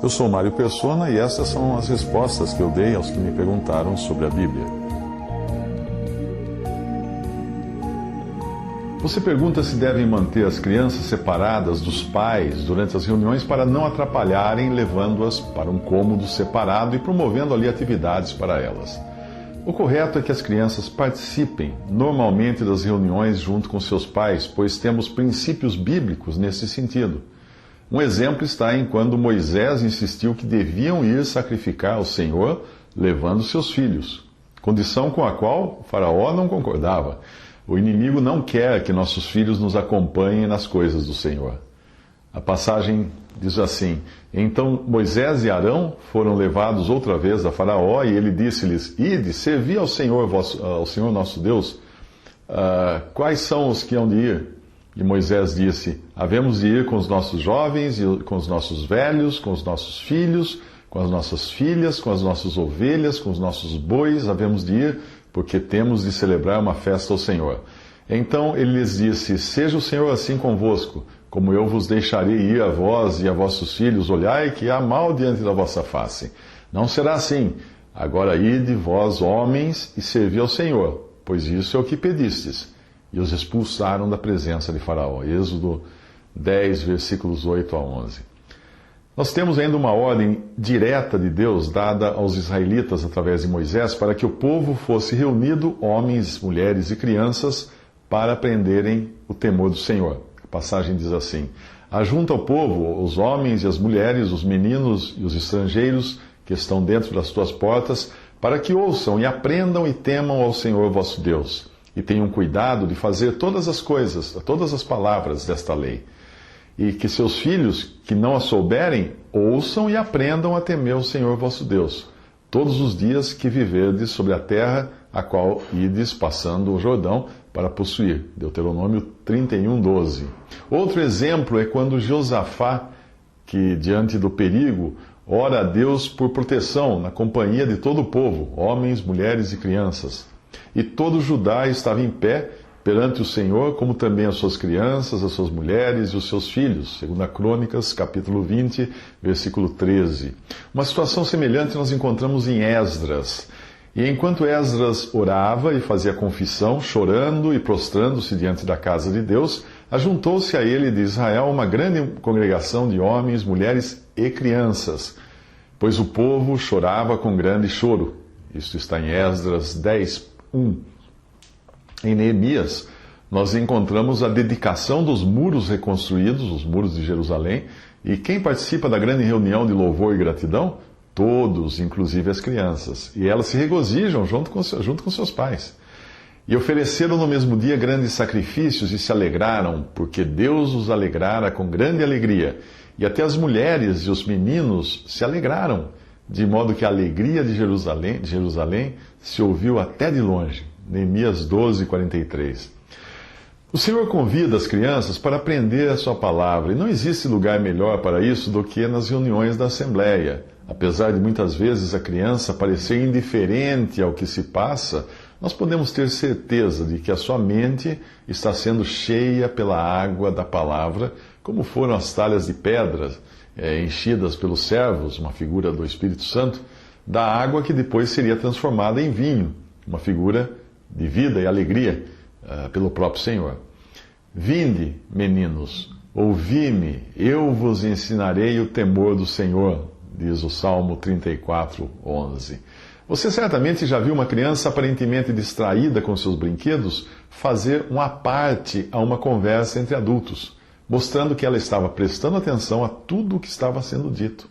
Eu sou Mário Persona e essas são as respostas que eu dei aos que me perguntaram sobre a Bíblia. Você pergunta se devem manter as crianças separadas dos pais durante as reuniões para não atrapalharem, levando-as para um cômodo separado e promovendo ali atividades para elas. O correto é que as crianças participem normalmente das reuniões junto com seus pais, pois temos princípios bíblicos nesse sentido. Um exemplo está em quando Moisés insistiu que deviam ir sacrificar ao Senhor levando seus filhos, condição com a qual o Faraó não concordava. O inimigo não quer que nossos filhos nos acompanhem nas coisas do Senhor. A passagem diz assim: Então Moisés e Arão foram levados outra vez a Faraó, e ele disse-lhes: Ide, servi ao Senhor nosso Deus. Quais são os que hão de ir? E Moisés disse: Havemos de ir com os nossos jovens, e com os nossos velhos, com os nossos filhos, com as nossas filhas, com as nossas ovelhas, com os nossos bois, havemos de ir, porque temos de celebrar uma festa ao Senhor. Então ele lhes disse: Seja o Senhor assim convosco, como eu vos deixarei ir a vós e a vossos filhos, olhai que há mal diante da vossa face. Não será assim. Agora ide vós, homens, e servi ao Senhor, pois isso é o que pedistes. E os expulsaram da presença de Faraó. Êxodo 10, versículos 8 a 11. Nós temos ainda uma ordem direta de Deus dada aos israelitas através de Moisés para que o povo fosse reunido, homens, mulheres e crianças, para aprenderem o temor do Senhor. A passagem diz assim: Ajunta o povo, os homens e as mulheres, os meninos e os estrangeiros que estão dentro das tuas portas, para que ouçam e aprendam e temam ao Senhor vosso Deus, e tenham cuidado de fazer todas as coisas, todas as palavras desta lei. E que seus filhos, que não a souberem, ouçam e aprendam a temer o Senhor vosso Deus, todos os dias que viverdes sobre a terra, a qual ides passando o Jordão para possuir. Deuteronômio 31, 12. Outro exemplo é quando Josafá, que diante do perigo, ora a Deus por proteção, na companhia de todo o povo, homens, mulheres e crianças. E todo Judá estava em pé perante o Senhor, como também as suas crianças, as suas mulheres e os seus filhos. 2 Crônicas, capítulo 20, versículo 13. Uma situação semelhante nós encontramos em Esdras. E enquanto Esdras orava e fazia confissão, chorando e prostrando-se diante da casa de Deus, ajuntou-se a ele de Israel uma grande congregação de homens, mulheres e crianças, pois o povo chorava com grande choro. Isto está em Esdras 10, 1. Em Neemias, nós encontramos a dedicação dos muros reconstruídos, os muros de Jerusalém, e quem participa da grande reunião de louvor e gratidão? Todos, inclusive as crianças. E elas se regozijam junto com seus pais. E ofereceram no mesmo dia grandes sacrifícios e se alegraram, porque Deus os alegrara com grande alegria. E até as mulheres e os meninos se alegraram, de modo que a alegria de Jerusalém se ouviu até de longe. Neemias 12, 43. O Senhor convida as crianças para aprender a sua palavra, e não existe lugar melhor para isso do que nas reuniões da Assembleia. Apesar de muitas vezes a criança parecer indiferente ao que se passa, nós podemos ter certeza de que a sua mente está sendo cheia pela água da palavra, como foram as talhas de pedra enchidas pelos servos, uma figura do Espírito Santo, da água que depois seria transformada em vinho, uma figura de vida e alegria pelo próprio Senhor. Vinde, meninos, ouvi-me, eu vos ensinarei o temor do Senhor, diz o Salmo 34, 11. Você certamente já viu uma criança aparentemente distraída com seus brinquedos fazer uma parte a uma conversa entre adultos, mostrando que ela estava prestando atenção a tudo o que estava sendo dito.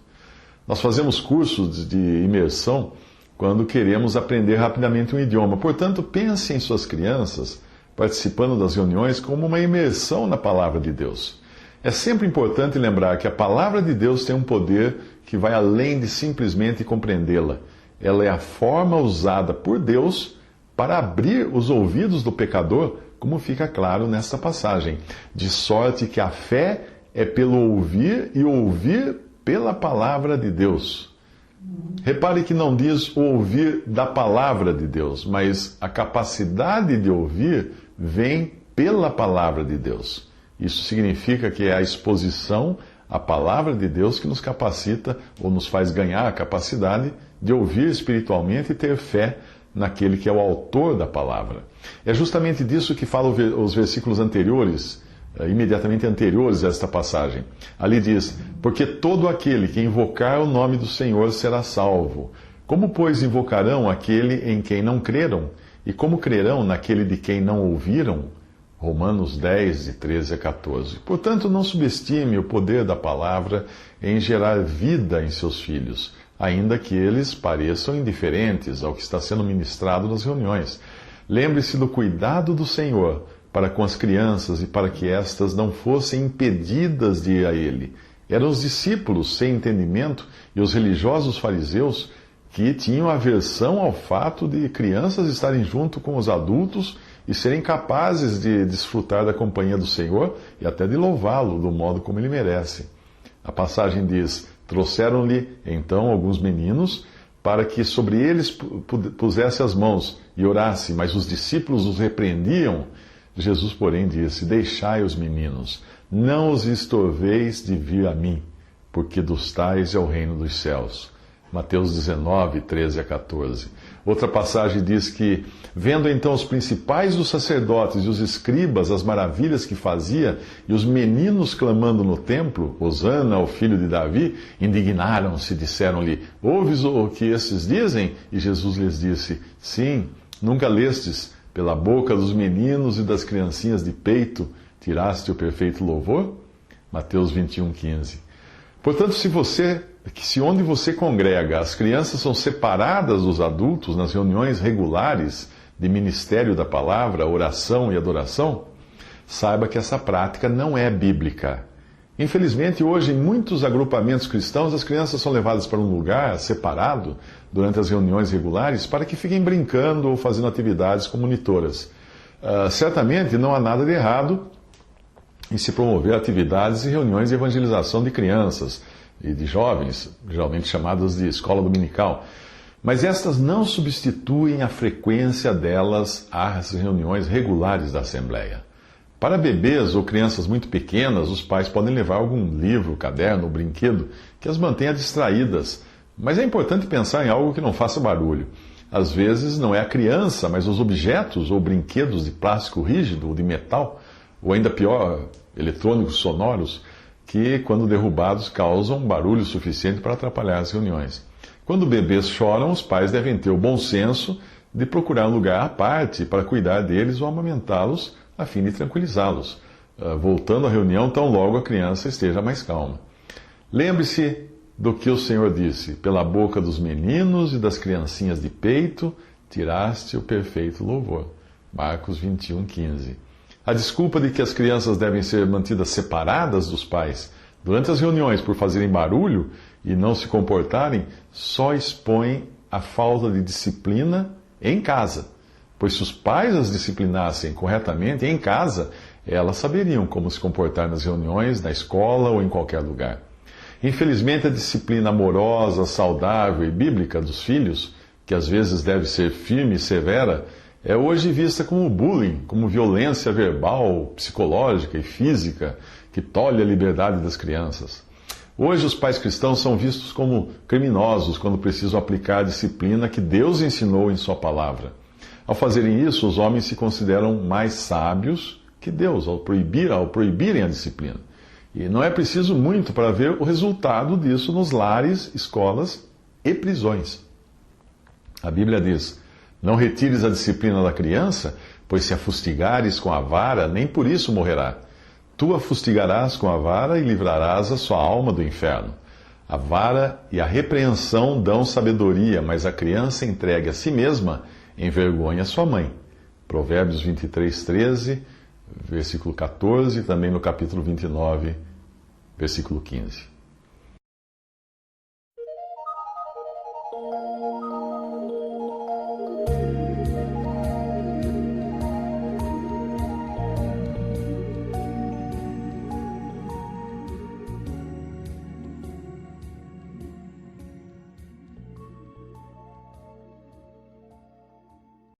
Nós fazemos cursos de imersão quando queremos aprender rapidamente um idioma. Portanto, pense em suas crianças participando das reuniões como uma imersão na palavra de Deus. É sempre importante lembrar que a palavra de Deus tem um poder que vai além de simplesmente compreendê-la. Ela é a forma usada por Deus para abrir os ouvidos do pecador, como fica claro nesta passagem. De sorte que a fé é pelo ouvir e ouvir pela palavra de Deus. Repare que não diz o ouvir da palavra de Deus, mas a capacidade de ouvir vem pela palavra de Deus. Isso significa que é a exposição a palavra de Deus que nos capacita ou nos faz ganhar a capacidade de ouvir espiritualmente e ter fé naquele que é o autor da palavra. É justamente disso que falam os versículos anteriores, imediatamente anteriores a esta passagem. Ali diz: porque todo aquele que invocar o nome do Senhor será salvo. Como, pois, invocarão aquele em quem não creram? E como crerão naquele de quem não ouviram? Romanos 10, de 13 a 14. Portanto, não subestime o poder da palavra em gerar vida em seus filhos, ainda que eles pareçam indiferentes ao que está sendo ministrado nas reuniões. Lembre-se do cuidado do Senhor para com as crianças e para que estas não fossem impedidas de ir a Ele. Eram os discípulos sem entendimento e os religiosos fariseus que tinham aversão ao fato de crianças estarem junto com os adultos e serem capazes de desfrutar da companhia do Senhor e até de louvá-lo do modo como ele merece. A passagem diz: trouxeram-lhe então alguns meninos para que sobre eles pusesse as mãos e orasse, mas os discípulos os repreendiam. Jesus, porém, disse: deixai os meninos, não os estorveis de vir a mim, porque dos tais é o reino dos céus. Mateus 19, 13 a 14. Outra passagem diz que, vendo então os principais dos sacerdotes e os escribas as maravilhas que fazia, e os meninos clamando no templo, Hosana, o filho de Davi, indignaram-se, disseram-lhe: ouves o que esses dizem? E Jesus lhes disse: sim, nunca lestes, pela boca dos meninos e das criancinhas de peito, tiraste o perfeito louvor? Mateus 21, 15. Portanto, se onde você congrega as crianças são separadas dos adultos nas reuniões regulares de ministério da palavra, oração e adoração, saiba que essa prática não é bíblica. Infelizmente, hoje, em muitos agrupamentos cristãos, as crianças são levadas para um lugar separado durante as reuniões regulares para que fiquem brincando ou fazendo atividades comunitoras. Certamente não há nada de errado em se promover atividades e reuniões de evangelização de crianças e de jovens, geralmente chamadas de escola dominical. Mas estas não substituem a frequência delas às reuniões regulares da Assembleia. Para bebês ou crianças muito pequenas, os pais podem levar algum livro, caderno ou brinquedo que as mantenha distraídas. Mas é importante pensar em algo que não faça barulho. Às vezes não é a criança, mas os objetos ou brinquedos de plástico rígido ou de metal, ou ainda pior, eletrônicos sonoros, que, quando derrubados, causam barulho suficiente para atrapalhar as reuniões. Quando bebês choram, os pais devem ter o bom senso de procurar um lugar à parte para cuidar deles ou amamentá-los, a fim de tranquilizá-los, voltando à reunião tão logo a criança esteja mais calma. Lembre-se do que o Senhor disse: pela boca dos meninos e das criancinhas de peito, tiraste o perfeito louvor. Marcos 21, 15. A desculpa de que as crianças devem ser mantidas separadas dos pais durante as reuniões por fazerem barulho e não se comportarem só expõe a falta de disciplina em casa. Pois se os pais as disciplinassem corretamente em casa, elas saberiam como se comportar nas reuniões, na escola ou em qualquer lugar. Infelizmente, a disciplina amorosa, saudável e bíblica dos filhos, que às vezes deve ser firme e severa, é hoje vista como bullying, como violência verbal, psicológica e física que tolhe a liberdade das crianças. Hoje os pais cristãos são vistos como criminosos quando precisam aplicar a disciplina que Deus ensinou em sua palavra. Ao fazerem isso, os homens se consideram mais sábios que Deus ao proibirem a disciplina. E não é preciso muito para ver o resultado disso nos lares, escolas e prisões. A Bíblia diz: não retires a disciplina da criança, pois se a fustigares com a vara, nem por isso morrerá. Tu a fustigarás com a vara e livrarás a sua alma do inferno. A vara e a repreensão dão sabedoria, mas a criança entregue a si mesma envergonha sua mãe. Provérbios 23, 13, versículo 14, e também no capítulo 29, versículo 15.